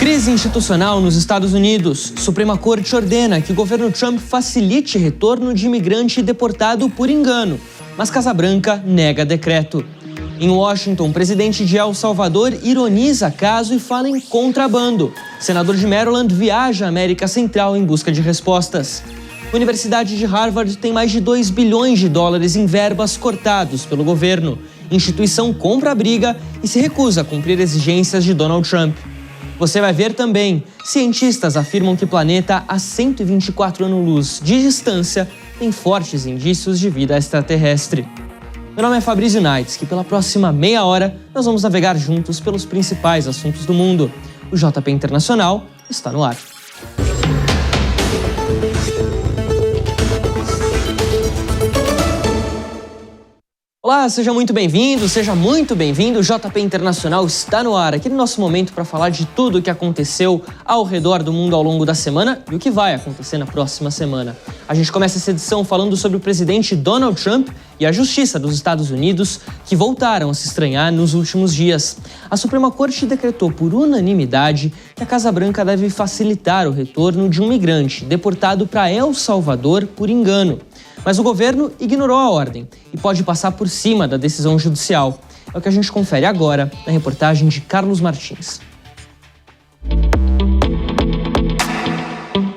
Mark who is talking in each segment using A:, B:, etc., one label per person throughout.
A: Crise institucional nos Estados Unidos. Suprema Corte ordena que o governo Trump facilite retorno de imigrante deportado por engano, mas Casa Branca nega decreto. Em Washington, o presidente de El Salvador ironiza caso e fala em contrabando. Senador de Maryland viaja à América Central em busca de respostas. A Universidade de Harvard tem mais de 2 bilhões de dólares em verbas cortados pelo governo. A instituição compra a briga e se recusa a cumprir exigências de Donald Trump. Você vai ver também, cientistas afirmam que o planeta a 124 anos-luz de distância tem fortes indícios de vida extraterrestre. Meu nome é Fabrício Nights, que pela próxima meia hora nós vamos navegar juntos pelos principais assuntos do mundo. O JP Internacional está no ar. Olá, seja muito bem-vindo, o JP Internacional está no ar, aqui no nosso momento para falar de tudo o que aconteceu ao redor do mundo ao longo da semana e o que vai acontecer na próxima semana. A gente começa essa edição falando sobre o presidente Donald Trump e a Justiça dos Estados Unidos, que voltaram a se estranhar nos últimos dias. A Suprema Corte decretou por unanimidade que a Casa Branca deve facilitar o retorno de um migrante deportado para El Salvador por engano. Mas o governo ignorou a ordem e pode passar por cima da decisão judicial. É o que a gente confere agora na reportagem de Carlos Martins.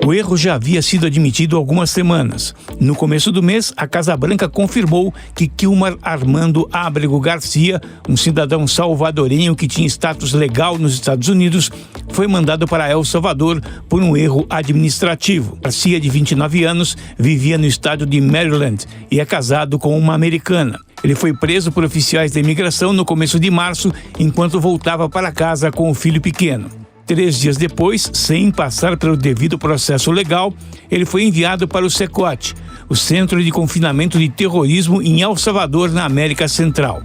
B: O erro já havia sido admitido há algumas semanas. No começo do mês, a Casa Branca confirmou que Kilmar Armando Ábrego Garcia, um cidadão salvadorenho que tinha status legal nos Estados Unidos, foi mandado para El Salvador por um erro administrativo. Garcia, de 29 anos, vivia no estado de Maryland e é casado com uma americana. Ele foi preso por oficiais da imigração no começo de março, enquanto voltava para casa com o filho pequeno. 3 dias depois, sem passar pelo devido processo legal, ele foi enviado para o CECOT, o Centro de Confinamento de Terrorismo em El Salvador, na América Central.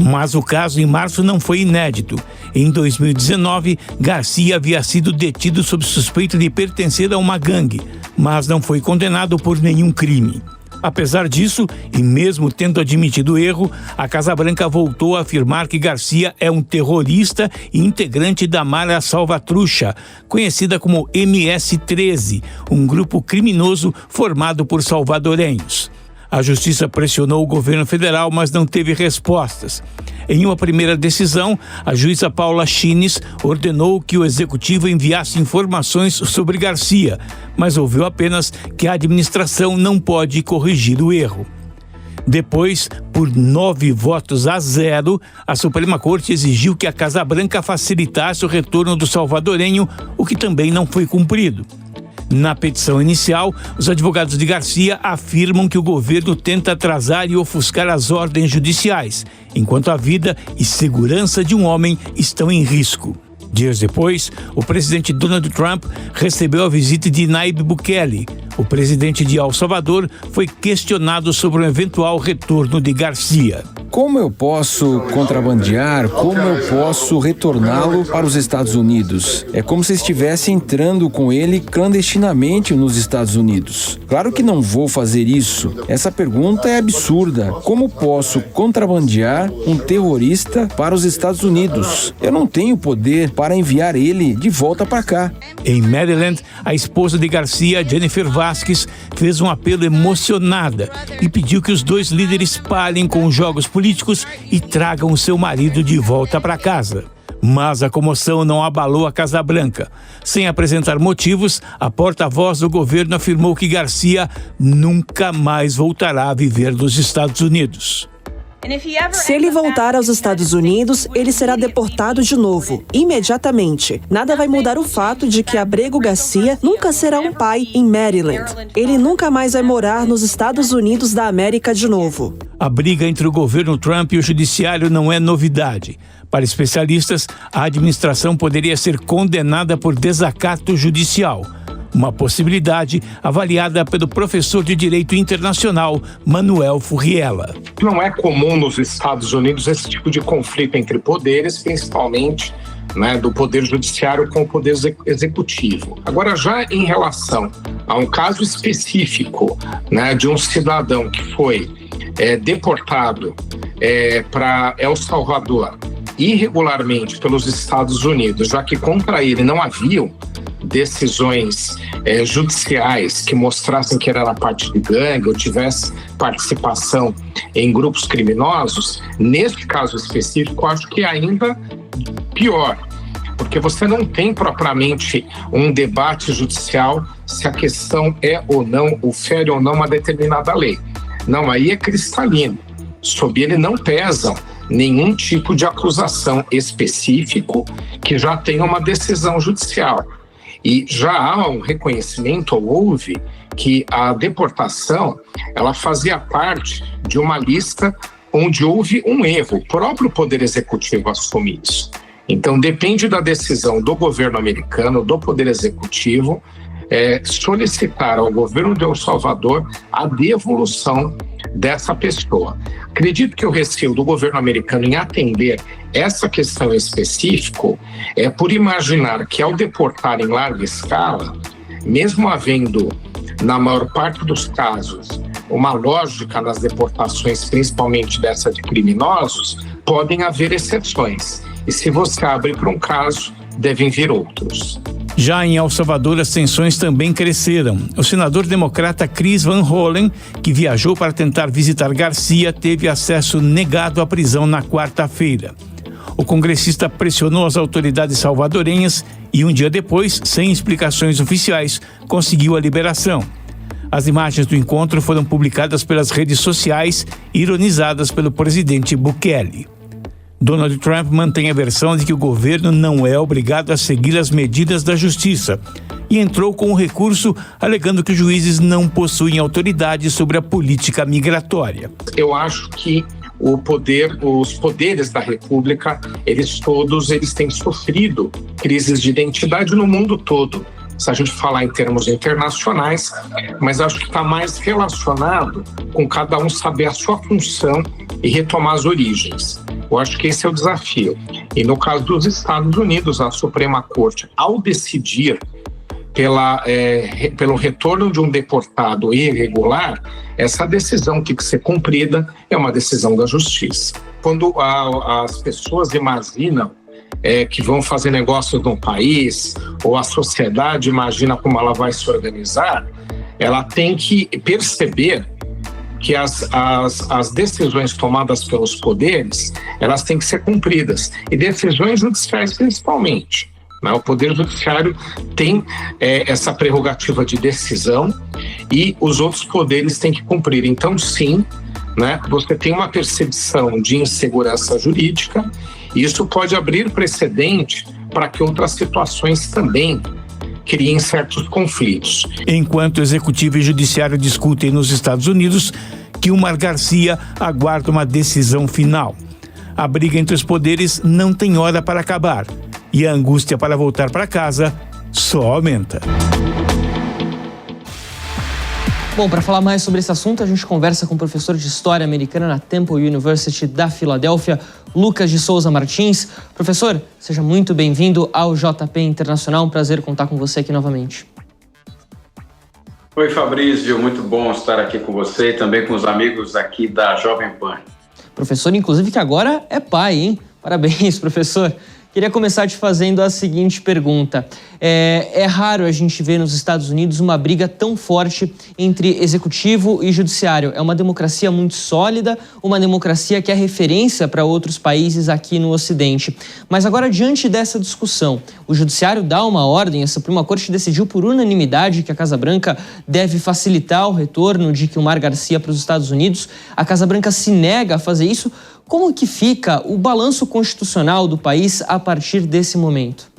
B: Mas o caso em março não foi inédito. Em 2019, Garcia havia sido detido sob suspeita de pertencer a uma gangue, mas não foi condenado por nenhum crime. Apesar disso, e mesmo tendo admitido o erro, a Casa Branca voltou a afirmar que Garcia é um terrorista e integrante da Mara Salvatrucha, conhecida como MS-13, um grupo criminoso formado por salvadorenhos. A Justiça pressionou o governo federal, mas não teve respostas. Em uma primeira decisão, a juíza Paula Chines ordenou que o executivo enviasse informações sobre Garcia, mas ouviu apenas que a administração não pode corrigir o erro. Depois, por 9-0, a Suprema Corte exigiu que a Casa Branca facilitasse o retorno do salvadorenho, o que também não foi cumprido. Na petição inicial, os advogados de Garcia afirmam que o governo tenta atrasar e ofuscar as ordens judiciais, enquanto a vida e segurança de um homem estão em risco. Dias depois, o presidente Donald Trump recebeu a visita de Nayib Bukele. O presidente de El Salvador foi questionado sobre o eventual retorno de Garcia.
C: Como eu posso contrabandear? Como eu posso retorná-lo para os Estados Unidos? É como se estivesse entrando com ele clandestinamente nos Estados Unidos. Claro que não vou fazer isso. Essa pergunta é absurda. Como posso contrabandear um terrorista para os Estados Unidos? Eu não tenho poder para enviar ele de volta para cá.
B: Em Maryland, a esposa de Garcia, Jennifer Vasquez, fez um apelo emocionada e pediu que os dois líderes parem com os jogos políticos e tragam o seu marido de volta para casa. Mas a comoção não abalou a Casa Branca. Sem apresentar motivos, a porta-voz do governo afirmou que Garcia nunca mais voltará a viver nos Estados Unidos.
D: Se ele voltar aos Estados Unidos, ele será deportado de novo, imediatamente. Nada vai mudar o fato de que Ábrego Garcia nunca será um pai em Maryland. Ele nunca mais vai morar nos Estados Unidos da América de novo.
B: A briga entre o governo Trump e o judiciário não é novidade. Para especialistas, a administração poderia ser condenada por desacato judicial. Uma possibilidade avaliada pelo professor de Direito Internacional, Manuel Furriela.
E: Não é comum nos Estados Unidos esse tipo de conflito entre poderes, principalmente do Poder Judiciário com o Poder Executivo. Agora, já em relação a um caso específico de um cidadão que foi deportado para El Salvador irregularmente pelos Estados Unidos, já que contra ele não haviam decisões judiciais que mostrassem que era na parte de gangue ou tivesse participação em grupos criminosos, nesse caso específico, acho que é ainda pior, porque você não tem propriamente um debate judicial se a questão é ou não, ou fere ou não uma determinada lei. Não, aí é cristalino. Sob ele não pesam nenhum tipo de acusação específico que já tenha uma decisão judicial. E já há um reconhecimento, ou houve, que a deportação ela fazia parte de uma lista onde houve um erro. O próprio Poder Executivo assume isso. Então, depende da decisão do governo americano, do Poder Executivo, solicitar ao governo de El Salvador a devolução dessa pessoa. Acredito que o receio do governo americano em atender essa questão específica é por imaginar que ao deportar em larga escala, mesmo havendo, na maior parte dos casos, uma lógica nas deportações, principalmente dessa de criminosos, podem haver exceções. E se você abre para um caso, devem vir outros.
B: Já em El Salvador, as tensões também cresceram. O senador democrata Chris Van Hollen, que viajou para tentar visitar Garcia, teve acesso negado à prisão na quarta-feira. O congressista pressionou as autoridades salvadorenhas e, um dia depois, sem explicações oficiais, conseguiu a liberação. As imagens do encontro foram publicadas pelas redes sociais e ironizadas pelo presidente Bukele. Donald Trump mantém a versão de que o governo não é obrigado a seguir as medidas da justiça e entrou com um recurso alegando que os juízes não possuem autoridade sobre a política migratória.
E: Eu acho que os poderes da República, eles têm sofrido crises de identidade no mundo todo. Se a gente falar em termos internacionais, mas acho que está mais relacionado com cada um saber a sua função e retomar as origens. Eu acho que esse é o desafio. E no caso dos Estados Unidos, a Suprema Corte, ao decidir pelo retorno de um deportado irregular, essa decisão que tem que ser cumprida é uma decisão da justiça. Quando as pessoas imaginam que vão fazer negócios no país, ou a sociedade imagina como ela vai se organizar, ela tem que perceber que as decisões tomadas pelos poderes, elas têm que ser cumpridas. E decisões judiciais principalmente. Né? O Poder Judiciário tem essa prerrogativa de decisão e os outros poderes têm que cumprir. Então, sim, né, você tem uma percepção de insegurança jurídica e isso pode abrir precedente para que outras situações também criem certos conflitos.
B: Enquanto o Executivo e o Judiciário discutem nos Estados Unidos, Kilmar Garcia aguarda uma decisão final. A briga entre os poderes não tem hora para acabar e a angústia para voltar para casa só aumenta.
A: Bom, para falar mais sobre esse assunto, a gente conversa com o professor de História Americana na Temple University da Filadélfia, Lucas de Souza Martins. Professor, seja muito bem-vindo ao JP Internacional. Um prazer contar com você aqui novamente.
F: Oi, Fabrício. Muito bom estar aqui com você e também com os amigos aqui da Jovem Pan.
A: Professor, inclusive, que agora é pai, hein? Parabéns, professor. Queria começar te fazendo a seguinte pergunta. É raro a gente ver nos Estados Unidos uma briga tão forte entre executivo e judiciário. É uma democracia muito sólida, uma democracia que é referência para outros países aqui no Ocidente. Mas agora, diante dessa discussão, o judiciário dá uma ordem, a Suprema Corte decidiu por unanimidade que a Casa Branca deve facilitar o retorno de Kilmar Garcia para os Estados Unidos. A Casa Branca se nega a fazer isso. Como que fica o balanço constitucional do país a partir desse momento?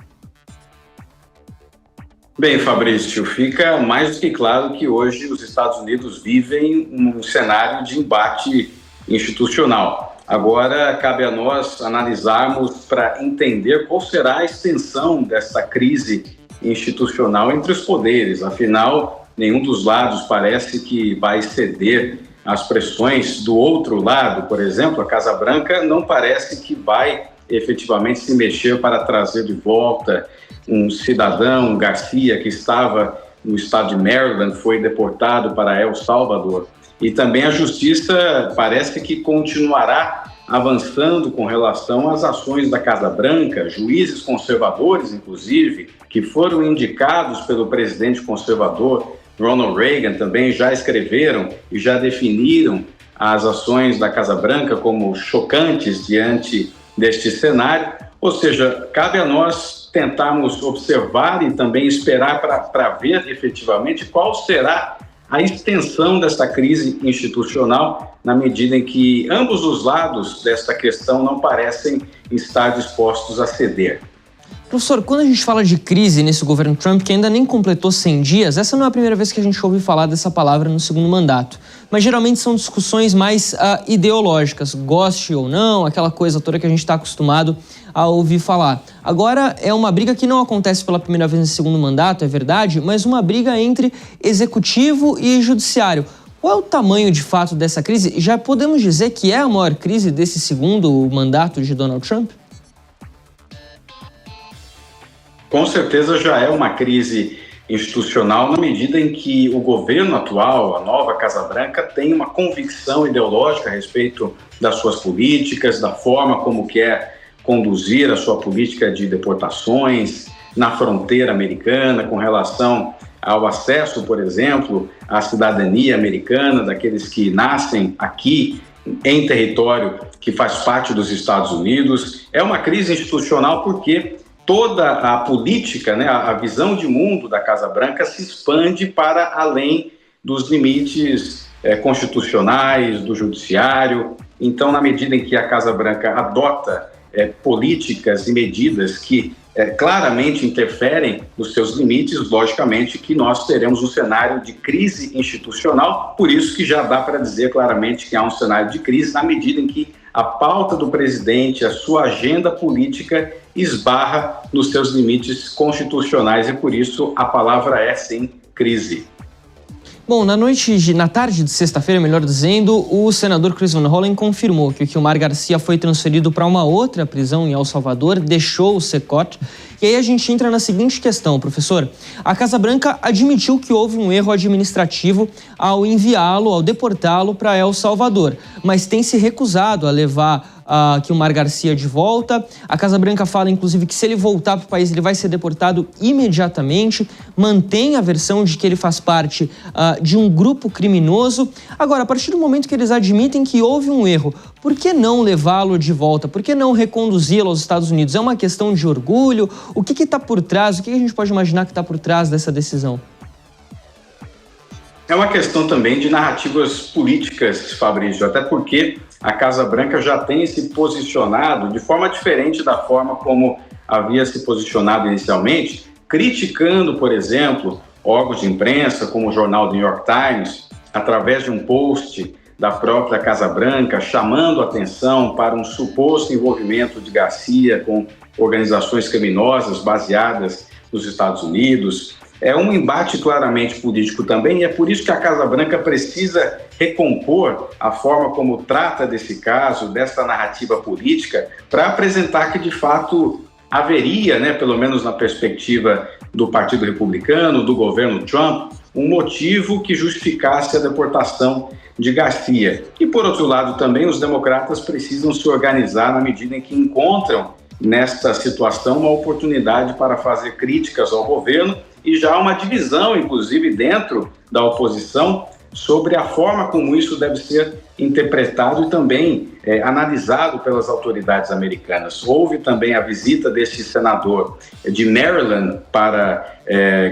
F: Bem, Fabrício, fica mais do que claro que hoje os Estados Unidos vivem um cenário de embate institucional. Agora, cabe a nós analisarmos para entender qual será a extensão dessa crise institucional entre os poderes. Afinal, nenhum dos lados parece que vai ceder às pressões do outro lado. Por exemplo, a Casa Branca não parece que vai efetivamente se mexer para trazer de volta um cidadão, Garcia, que estava no estado de Maryland, foi deportado para El Salvador. E também a Justiça parece que continuará avançando com relação às ações da Casa Branca, juízes conservadores, inclusive, que foram indicados pelo presidente conservador Ronald Reagan, também já escreveram e já definiram as ações da Casa Branca como chocantes diante deste cenário. Ou seja, cabe a nós tentarmos observar e também esperar para ver efetivamente qual será a extensão desta crise institucional, na medida em que ambos os lados desta questão não parecem estar dispostos a ceder.
A: Professor, quando a gente fala de crise nesse governo Trump, que ainda nem completou 100 dias, essa não é a primeira vez que a gente ouve falar dessa palavra no segundo mandato. Mas geralmente são discussões mais ideológicas, goste ou não, aquela coisa toda que a gente está acostumado a ouvir falar. Agora é uma briga que não acontece pela primeira vez nesse segundo mandato, é verdade, mas uma briga entre executivo e judiciário. Qual é o tamanho de fato dessa crise? Já podemos dizer que é a maior crise desse segundo mandato de Donald Trump?
F: Com certeza já é uma crise institucional na medida em que o governo atual, a nova Casa Branca, tem uma convicção ideológica a respeito das suas políticas, da forma como quer conduzir a sua política de deportações na fronteira americana, com relação ao acesso, por exemplo, à cidadania americana, daqueles que nascem aqui em território que faz parte dos Estados Unidos. É uma crise institucional porque toda a política, né, a visão de mundo da Casa Branca se expande para além dos limites constitucionais, do judiciário. Então, na medida em que a Casa Branca adota políticas e medidas que claramente interferem nos seus limites, logicamente que nós teremos um cenário de crise institucional, por isso que já dá para dizer claramente que há um cenário de crise na medida em que a pauta do presidente, a sua agenda política esbarra nos seus limites constitucionais e por isso a palavra é sim crise.
A: Bom, na tarde de sexta-feira, melhor dizendo, o senador Chris Van Hollen confirmou que o Kilmar Garcia foi transferido para uma outra prisão em El Salvador, deixou o CECOT. E aí a gente entra na seguinte questão, professor. A Casa Branca admitiu que houve um erro administrativo ao enviá-lo, ao deportá-lo para El Salvador, mas tem se recusado a levar Kilmar Garcia de volta. A Casa Branca fala, inclusive, que se ele voltar para o país, ele vai ser deportado imediatamente. Mantém a versão de que ele faz parte de um grupo criminoso. Agora, a partir do momento que eles admitem que houve um erro, por que não levá-lo de volta? Por que não reconduzi-lo aos Estados Unidos? É uma questão de orgulho? O que está por trás? O que a gente pode imaginar que está por trás dessa decisão?
F: É uma questão também de narrativas políticas, Fabrício, até porque a Casa Branca já tem se posicionado de forma diferente da forma como havia se posicionado inicialmente, criticando, por exemplo, órgãos de imprensa como o jornal The New York Times, através de um post da própria Casa Branca, chamando a atenção para um suposto envolvimento de Garcia com organizações criminosas baseadas nos Estados Unidos. É um embate claramente político também, e é por isso que a Casa Branca precisa recompor a forma como trata desse caso, dessa narrativa política, para apresentar que, de fato, haveria, pelo menos na perspectiva do Partido Republicano, do governo Trump, um motivo que justificasse a deportação de Garcia. E, por outro lado, também os democratas precisam se organizar na medida em que encontram nesta situação uma oportunidade para fazer críticas ao governo e já uma divisão, inclusive, dentro da oposição sobre a forma como isso deve ser interpretado e também analisado pelas autoridades americanas. Houve também a visita deste senador de Maryland para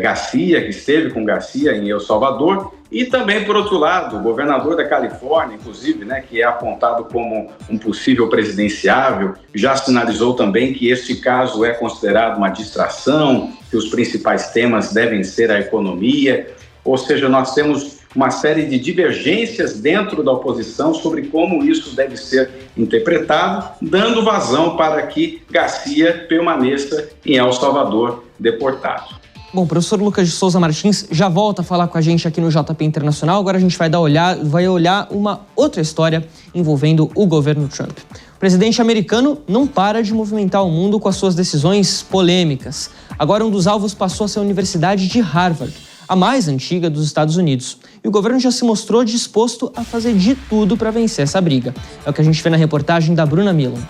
F: Garcia, que esteve com Garcia em El Salvador, e também, por outro lado, o governador da Califórnia, inclusive, que é apontado como um possível presidenciável, já sinalizou também que este caso é considerado uma distração, que os principais temas devem ser a economia, ou seja, nós temos uma série de divergências dentro da oposição sobre como isso deve ser interpretado, dando vazão para que Garcia permaneça em El Salvador deportado.
A: Bom, o professor Lucas de Souza Martins já volta a falar com a gente aqui no JP Internacional. Agora a gente vai olhar uma outra história envolvendo o governo Trump. O presidente americano não para de movimentar o mundo com as suas decisões polêmicas. Agora um dos alvos passou a ser a Universidade de Harvard. a mais antiga dos Estados Unidos. E o governo já se mostrou disposto a fazer de tudo para vencer essa briga. É o que a gente vê na reportagem da Bruna Millan.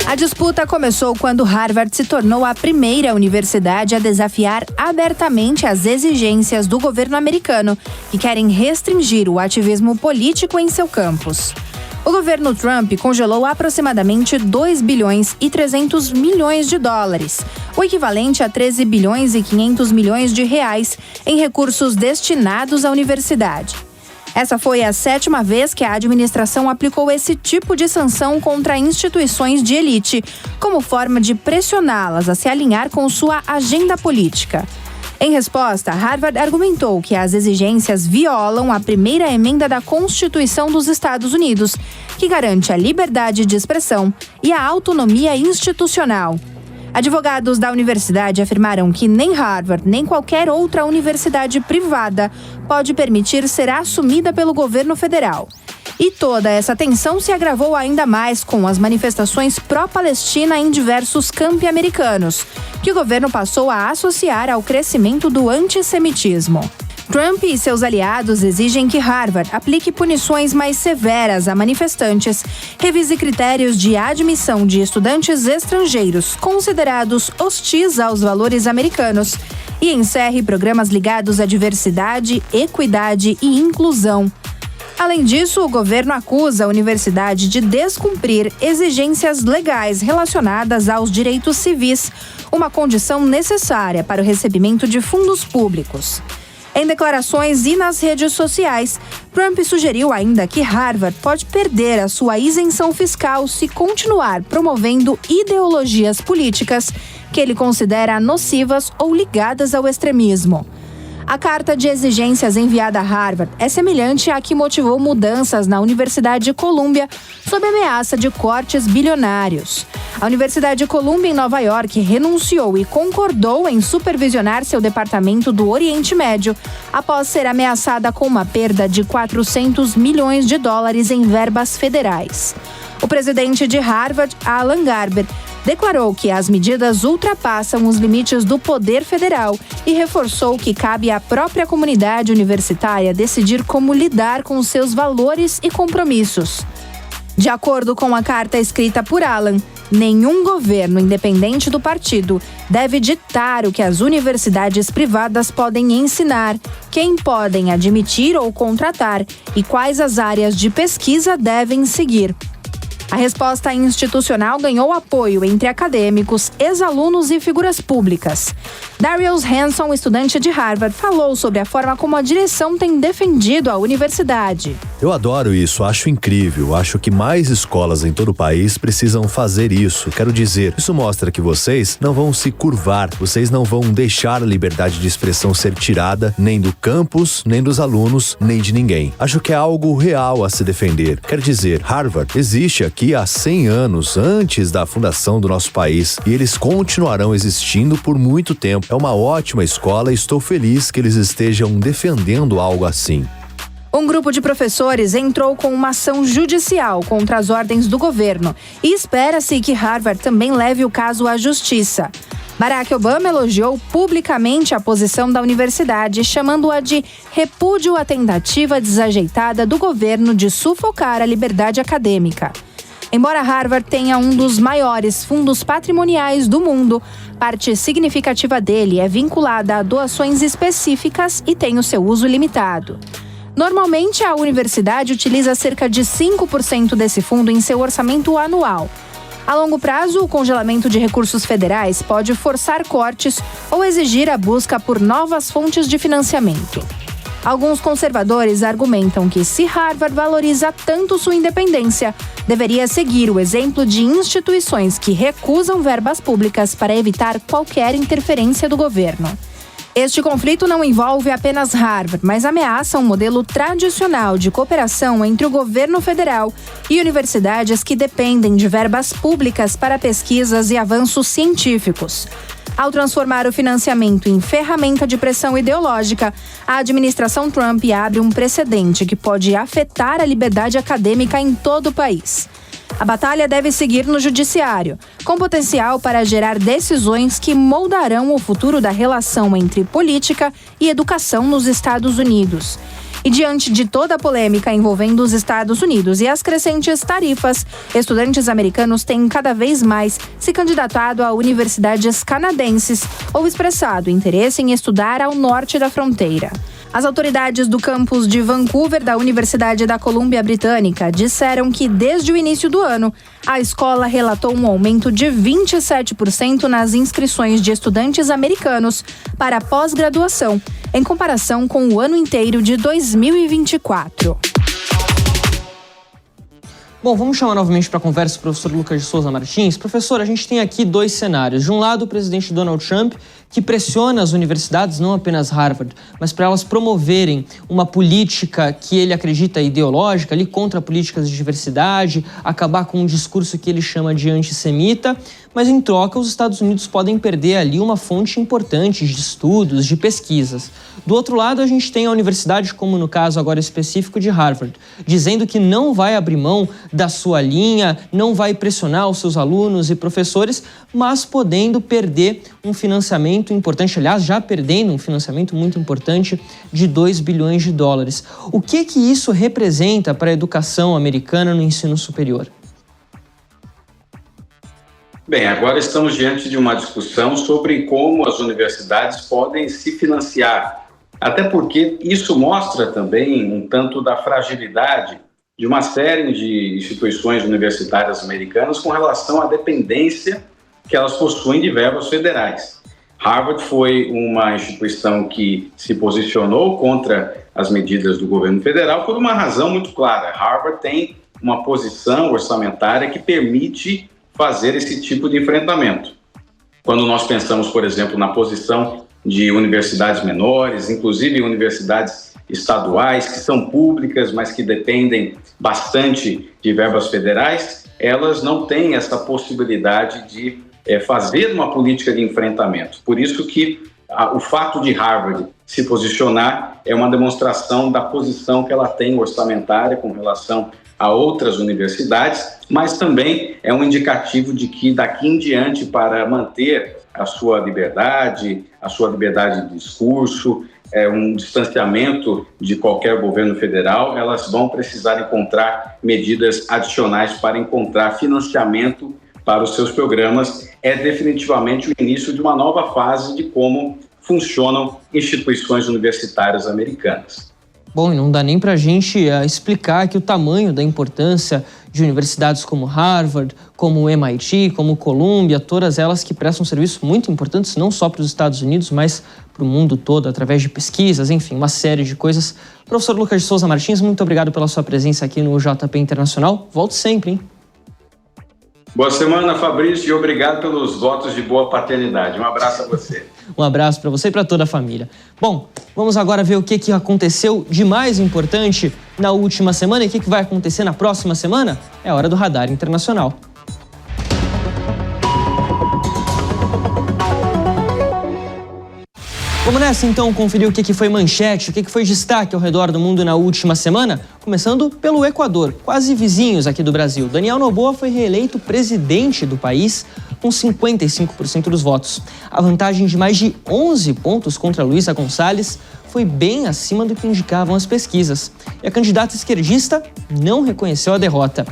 G: A disputa começou quando Harvard se tornou a primeira universidade a desafiar abertamente as exigências do governo americano, que querem restringir o ativismo político em seu campus. O governo Trump congelou aproximadamente 2 bilhões e 300 milhões de dólares, o equivalente a 13 bilhões e 500 milhões de reais em recursos destinados à universidade. Essa foi a 7ª vez que a administração aplicou esse tipo de sanção contra instituições de elite, como forma de pressioná-las a se alinhar com sua agenda política. Em resposta, Harvard argumentou que as exigências violam a primeira emenda da Constituição dos Estados Unidos, que garante a liberdade de expressão e a autonomia institucional. Advogados da universidade afirmaram que nem Harvard, nem qualquer outra universidade privada pode permitir ser assumida pelo governo federal. E toda essa tensão se agravou ainda mais com as manifestações pró-Palestina em diversos campi americanos, que o governo passou a associar ao crescimento do antissemitismo. Trump e seus aliados exigem que Harvard aplique punições mais severas a manifestantes, revise critérios de admissão de estudantes estrangeiros considerados hostis aos valores americanos e encerre programas ligados à diversidade, equidade e inclusão. Além disso, o governo acusa a universidade de descumprir exigências legais relacionadas aos direitos civis, uma condição necessária para o recebimento de fundos públicos. Em declarações e nas redes sociais, Trump sugeriu ainda que Harvard pode perder a sua isenção fiscal se continuar promovendo ideologias políticas que ele considera nocivas ou ligadas ao extremismo. A carta de exigências enviada a Harvard é semelhante à que motivou mudanças na Universidade de Columbia sob ameaça de cortes bilionários. A Universidade de Columbia, em Nova York, renunciou e concordou em supervisionar seu departamento do Oriente Médio após ser ameaçada com uma perda de 400 milhões de dólares em verbas federais. O presidente de Harvard, Alan Garber, declarou que as medidas ultrapassam os limites do poder federal e reforçou que cabe à própria comunidade universitária decidir como lidar com seus valores e compromissos. De acordo com a carta escrita por Alan, nenhum governo independente do partido deve ditar o que as universidades privadas podem ensinar, quem podem admitir ou contratar e quais as áreas de pesquisa devem seguir. A resposta institucional ganhou apoio entre acadêmicos, ex-alunos e figuras públicas. Darius Hanson, estudante de Harvard, falou sobre a forma como a direção tem defendido a universidade.
H: Eu adoro isso, acho incrível. Acho que mais escolas em todo o país precisam fazer isso. Quero dizer, isso mostra que vocês não vão se curvar, vocês não vão deixar a liberdade de expressão ser tirada, nem do campus, nem dos alunos, nem de ninguém. Acho que é algo real a se defender. Quero dizer, Harvard existe aqui há 100 anos, antes da fundação do nosso país, e eles continuarão existindo por muito tempo. É uma ótima escola e estou feliz que eles estejam defendendo algo assim.
G: Um grupo de professores entrou com uma ação judicial contra as ordens do governo e espera-se que Harvard também leve o caso à justiça. Barack Obama elogiou publicamente a posição da universidade, chamando-a de repúdio à tentativa desajeitada do governo de sufocar a liberdade acadêmica. Embora Harvard tenha um dos maiores fundos patrimoniais do mundo, parte significativa dele é vinculada a doações específicas e tem o seu uso limitado. Normalmente, a universidade utiliza cerca de 5% desse fundo em seu orçamento anual. A longo prazo, o congelamento de recursos federais pode forçar cortes ou exigir a busca por novas fontes de financiamento. Alguns conservadores argumentam que, se Harvard valoriza tanto sua independência, deveria seguir o exemplo de instituições que recusam verbas públicas para evitar qualquer interferência do governo. Este conflito não envolve apenas Harvard, mas ameaça um modelo tradicional de cooperação entre o governo federal e universidades que dependem de verbas públicas para pesquisas e avanços científicos. Ao transformar o financiamento em ferramenta de pressão ideológica, a administração Trump abre um precedente que pode afetar a liberdade acadêmica em todo o país. A batalha deve seguir no judiciário, com potencial para gerar decisões que moldarão o futuro da relação entre política e educação nos Estados Unidos. E diante de toda a polêmica envolvendo os Estados Unidos e as crescentes tarifas, estudantes americanos têm cada vez mais se candidatado a universidades canadenses ou expressado interesse em estudar ao norte da fronteira. As autoridades do campus de Vancouver da Universidade da Colômbia Britânica disseram que, desde o início do ano, a escola relatou um aumento de 27% nas inscrições de estudantes americanos para a pós-graduação, em comparação com o ano inteiro de 2024.
A: Bom, vamos chamar novamente para a conversa o professor Lucas de Souza Martins. Professor, a gente tem aqui dois cenários. De um lado, o presidente Donald Trump, que pressiona as universidades, não apenas Harvard, mas para elas promoverem uma política que ele acredita ideológica, ali contra políticas de diversidade, acabar com um discurso que ele chama de antissemita, mas em troca os Estados Unidos podem perder ali uma fonte importante de estudos, de pesquisas. Do outro lado, a gente tem a universidade, como no caso agora específico de Harvard, dizendo que não vai abrir mão da sua linha, não vai pressionar os seus alunos e professores, mas podendo perder um financiamento importante, aliás, já perdendo um financiamento muito importante de 2 bilhões de dólares. O que isso representa para a educação americana no ensino superior?
F: Bem, agora estamos diante de uma discussão sobre como as universidades podem se financiar, até porque isso mostra também um tanto da fragilidade de uma série de instituições universitárias americanas com relação à dependência que elas possuem de verbas federais. Harvard foi uma instituição que se posicionou contra as medidas do governo federal por uma razão muito clara. Harvard tem uma posição orçamentária que permite fazer esse tipo de enfrentamento. Quando nós pensamos, por exemplo, na posição de universidades menores, inclusive universidades estaduais, que são públicas, mas que dependem bastante de verbas federais, elas não têm essa possibilidade de fazer uma política de enfrentamento. Por isso que o fato de Harvard se posicionar é uma demonstração da posição que ela tem orçamentária com relação a outras universidades, mas também é um indicativo de que daqui em diante, para manter a sua liberdade de discurso, um distanciamento de qualquer governo federal, elas vão precisar encontrar medidas adicionais para encontrar financiamento para os seus programas. É definitivamente o início de uma nova fase de como funcionam instituições universitárias americanas.
A: Bom, e não dá nem para a gente explicar aqui o tamanho da importância de universidades como Harvard, como o MIT, como Columbia, todas elas que prestam serviços muito importantes, não só para os Estados Unidos, mas para o mundo todo, através de pesquisas, enfim, uma série de coisas. Professor Lucas de Souza Martins, muito obrigado pela sua presença aqui no JP Internacional. Volte sempre, hein?
F: Boa semana, Fabrício, e obrigado pelos votos de boa paternidade. Um abraço a você.
A: Um abraço para você e para toda a família. Bom, vamos agora ver o que aconteceu de mais importante na última semana e o que vai acontecer na próxima semana. É hora do Radar Internacional. Vamos nessa então conferir o que foi manchete, o que foi destaque ao redor do mundo na última semana? Começando pelo Equador, quase vizinhos aqui do Brasil. Daniel Noboa foi reeleito presidente do país com 55% dos votos. A vantagem de mais de 11 pontos contra Luísa Gonçalves foi bem acima do que indicavam as pesquisas. E a candidata esquerdista não reconheceu a derrota.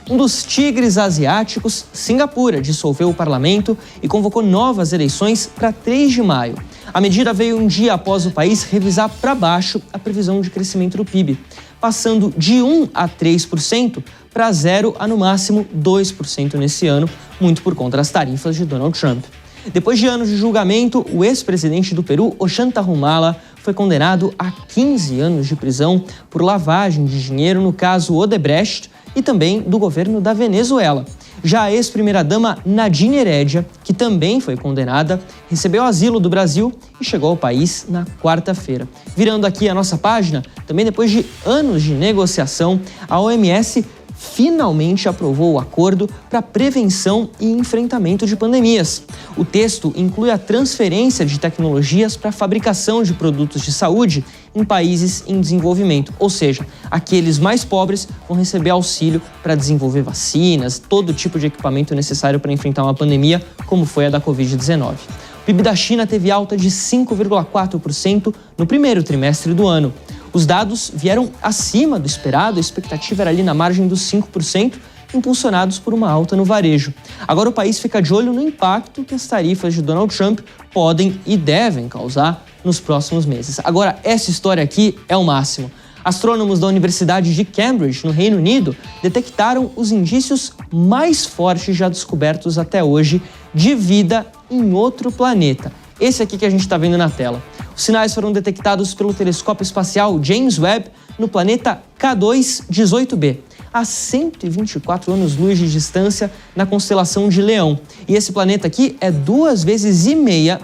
A: Um dos tigres asiáticos, Singapura, dissolveu o parlamento e convocou novas eleições para 3 de maio. A medida veio um dia após o país revisar para baixo a previsão de crescimento do PIB, passando de 1% a 3% para 0% a no máximo 2% nesse ano, muito por conta das tarifas de Donald Trump. Depois de anos de julgamento, o ex-presidente do Peru, Ollanta Humala, foi condenado a 15 anos de prisão por lavagem de dinheiro no caso Odebrecht e também do governo da Venezuela. Já a ex-primeira-dama Nadine Heredia, que também foi condenada, recebeu asilo do Brasil e chegou ao país na quarta-feira. Virando aqui a nossa página, também depois de anos de negociação, a OMS finalmente aprovou o acordo para prevenção e enfrentamento de pandemias. O texto inclui a transferência de tecnologias para a fabricação de produtos de saúde em países em desenvolvimento, ou seja, aqueles mais pobres vão receber auxílio para desenvolver vacinas, todo tipo de equipamento necessário para enfrentar uma pandemia, como foi a da Covid-19. O PIB da China teve alta de 5,4% no primeiro trimestre do ano. Os dados vieram acima do esperado, a expectativa era ali na margem dos 5%, impulsionados por uma alta no varejo. Agora o país fica de olho no impacto que as tarifas de Donald Trump podem e devem causar nos próximos meses. Agora, essa história aqui é o máximo. Astrônomos da Universidade de Cambridge, no Reino Unido, detectaram os indícios mais fortes já descobertos até hoje de vida em outro planeta. Esse aqui que a gente está vendo na tela. Os sinais foram detectados pelo telescópio espacial James Webb no planeta K2-18b, a 124 anos-luz de distância na constelação de Leão. E esse planeta aqui é 2,5 vezes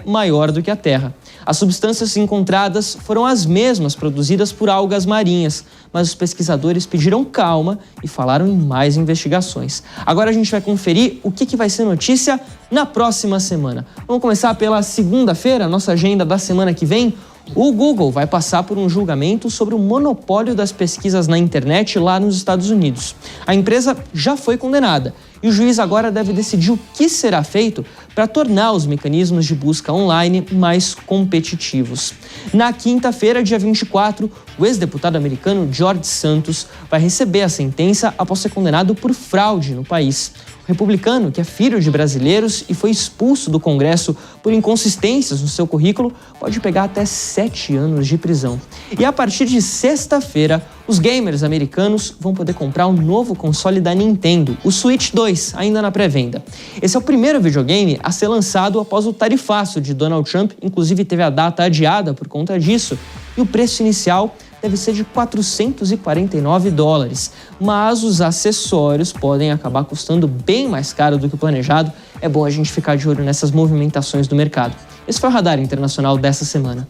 A: maior do que a Terra. As substâncias encontradas foram as mesmas produzidas por algas marinhas, mas os pesquisadores pediram calma e falaram em mais investigações. Agora a gente vai conferir o que vai ser notícia na próxima semana. Vamos começar pela segunda-feira, nossa agenda da semana que vem. O Google vai passar por um julgamento sobre o monopólio das pesquisas na internet lá nos Estados Unidos. A empresa já foi condenada e o juiz agora deve decidir o que será feito para tornar os mecanismos de busca online mais competitivos. Na quinta-feira, dia 24, o ex-deputado americano George Santos vai receber a sentença após ser condenado por fraude no país. O republicano, que é filho de brasileiros e foi expulso do Congresso por inconsistências no seu currículo, pode pegar até 7 anos de prisão. E a partir de sexta-feira, os gamers americanos vão poder comprar um novo console da Nintendo, o Switch 2, ainda na pré-venda. Esse é o primeiro videogame a ser lançado após o tarifaço de Donald Trump, inclusive teve a data adiada por conta disso, e o preço inicial deve ser de $449, mas os acessórios podem acabar custando bem mais caro do que o planejado. É bom a gente ficar de olho nessas movimentações do mercado. Esse foi o Radar Internacional dessa semana.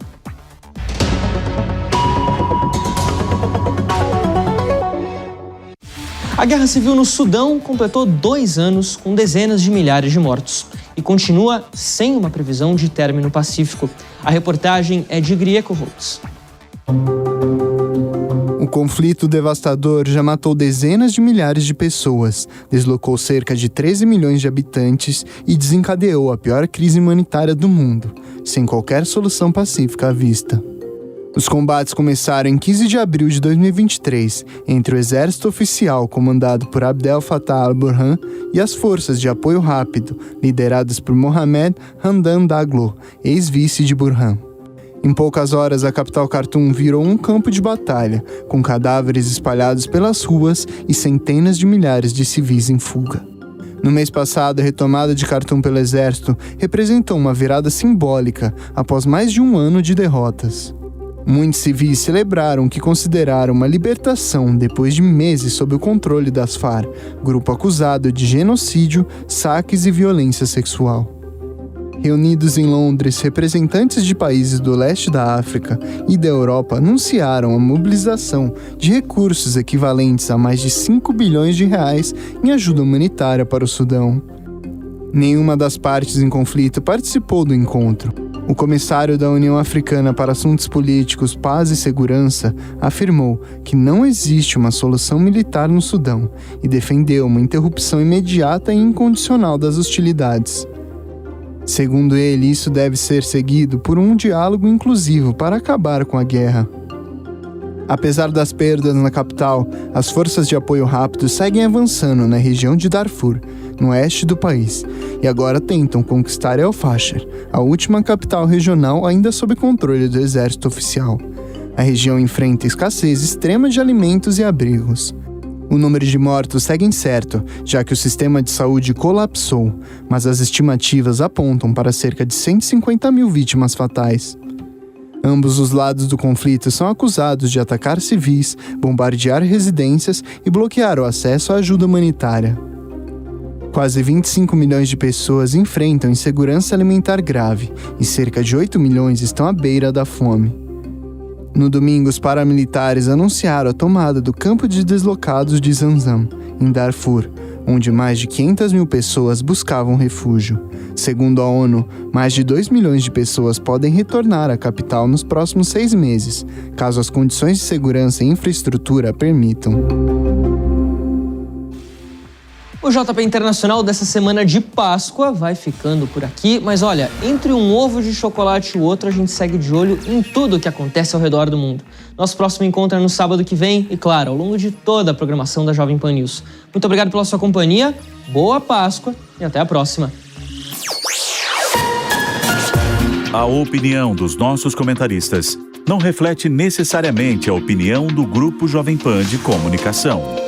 A: A Guerra Civil no Sudão completou 2 anos com dezenas de milhares de mortos e continua sem uma previsão de término pacífico. A reportagem é de Grieco Holtz.
I: O conflito devastador já matou dezenas de milhares de pessoas, deslocou cerca de 13 milhões de habitantes e desencadeou a pior crise humanitária do mundo, sem qualquer solução pacífica à vista. Os combates começaram em 15 de abril de 2023, entre o exército oficial comandado por Abdel Fattah al-Burhan e as forças de apoio rápido, lideradas por Mohamed Hamdan Daglo, ex-vice de Burhan. Em poucas horas, a capital Khartoum virou um campo de batalha, com cadáveres espalhados pelas ruas e centenas de milhares de civis em fuga. No mês passado, a retomada de Khartoum pelo exército representou uma virada simbólica após mais de um ano de derrotas. Muitos civis celebraram o que consideraram uma libertação depois de meses sob o controle das FARC, grupo acusado de genocídio, saques e violência sexual. Reunidos em Londres, representantes de países do leste da África e da Europa anunciaram a mobilização de recursos equivalentes a mais de 5 bilhões de reais em ajuda humanitária para o Sudão. Nenhuma das partes em conflito participou do encontro. O comissário da União Africana para Assuntos Políticos, Paz e Segurança afirmou que não existe uma solução militar no Sudão e defendeu uma interrupção imediata e incondicional das hostilidades. Segundo ele, isso deve ser seguido por um diálogo inclusivo para acabar com a guerra. Apesar das perdas na capital, as forças de apoio rápido seguem avançando na região de Darfur, no oeste do país, e agora tentam conquistar El Fasher, a última capital regional ainda sob controle do exército oficial. A região enfrenta escassez extrema de alimentos e abrigos. O número de mortos segue incerto, já que o sistema de saúde colapsou, mas as estimativas apontam para cerca de 150 mil vítimas fatais. Ambos os lados do conflito são acusados de atacar civis, bombardear residências e bloquear o acesso à ajuda humanitária. Quase 25 milhões de pessoas enfrentam insegurança alimentar grave e cerca de 8 milhões estão à beira da fome. No domingo, os paramilitares anunciaram a tomada do campo de deslocados de Zamzam, em Darfur, onde mais de 500 mil pessoas buscavam refúgio. Segundo a ONU, mais de 2 milhões de pessoas podem retornar à capital nos próximos 6 meses, caso as condições de segurança e infraestrutura permitam.
A: O JP Internacional dessa semana de Páscoa vai ficando por aqui, mas olha, entre um ovo de chocolate e o outro, a gente segue de olho em tudo o que acontece ao redor do mundo. Nosso próximo encontro é no sábado que vem e, claro, ao longo de toda a programação da Jovem Pan News. Muito obrigado pela sua companhia, boa Páscoa e até a próxima.
J: A opinião dos nossos comentaristas não reflete necessariamente a opinião do Grupo Jovem Pan de Comunicação.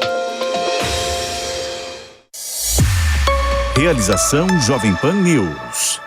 J: Realização Jovem Pan News.